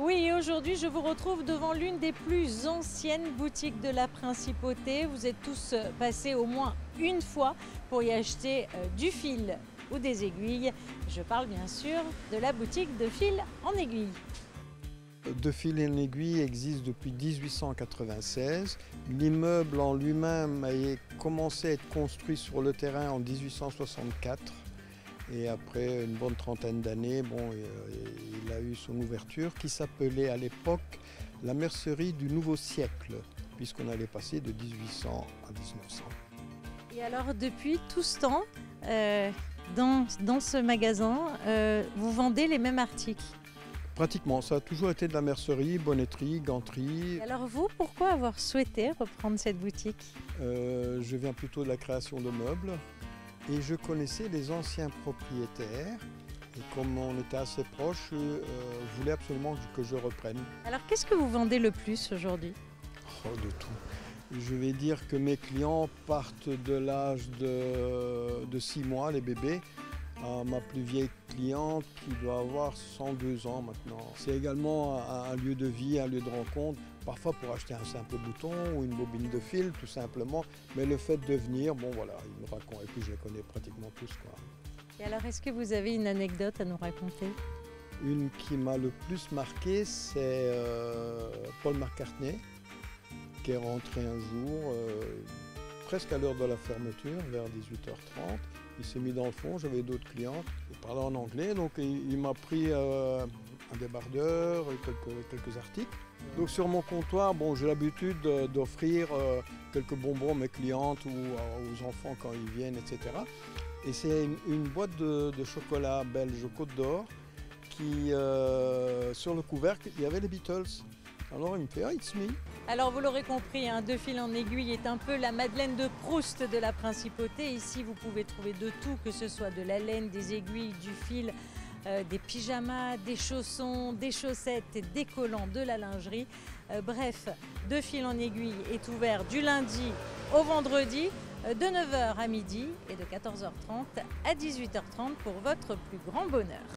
Oui, aujourd'hui je vous retrouve devant l'une des plus anciennes boutiques de la Principauté. Vous êtes tous passés au moins une fois pour y acheter du fil ou des aiguilles. Je parle bien sûr de la boutique de fil en aiguille. De fil en aiguille existe depuis 1896. L'immeuble en lui-même a commencé à être construit sur le terrain en 1864. Et après une bonne trentaine d'années, il a eu son ouverture qui s'appelait à l'époque la mercerie du nouveau siècle, puisqu'on allait passer de 1800 à 1900. Et alors depuis tout ce temps, dans ce magasin, vous vendez les mêmes articles? Pratiquement, ça a toujours été de la mercerie, bonnetterie, ganterie. Et alors vous, pourquoi avoir souhaité reprendre cette boutique? Je viens plutôt de la création de meubles. Et je connaissais les anciens propriétaires et comme on était assez proches, voulaient absolument que je reprenne. Alors qu'est-ce que vous vendez le plus aujourd'hui? Oh, de tout. Je vais dire que mes clients partent de l'âge de 6 mois, les bébés, à ma plus vieille cliente qui doit avoir 102 ans maintenant. C'est également un lieu de vie, un lieu de rencontre, parfois pour acheter un simple bouton ou une bobine de fil tout simplement. Mais le fait de venir, bon voilà, ils me racontent, et puis je les connais pratiquement tous, quoi. Et alors est-ce que vous avez une anecdote à nous raconter? Une qui m'a le plus marqué, c'est Paul McCartney, qui est rentré un jour, presque à l'heure de la fermeture, vers 18h30. Il s'est mis dans le fond, j'avais d'autres clients, il parlait en anglais, donc il m'a pris un débardeur, quelques articles. Donc sur mon comptoir, j'ai l'habitude d'offrir quelques bonbons à mes clientes ou aux enfants quand ils viennent, etc. Et c'est une boîte de chocolat belge Côte d'Or qui, sur le couvercle, il y avait les Beatles. Alors il me fait « Ah, it's me ». Alors vous l'aurez compris, De fil en aiguille est un peu la Madeleine de Proust de la Principauté. Ici vous pouvez trouver de tout, que ce soit de la laine, des aiguilles, du fil, des pyjamas, des chaussons, des chaussettes, des collants, de la lingerie. Bref, De fil en aiguille est ouvert du lundi au vendredi de 9h à midi et de 14h30 à 18h30 pour votre plus grand bonheur.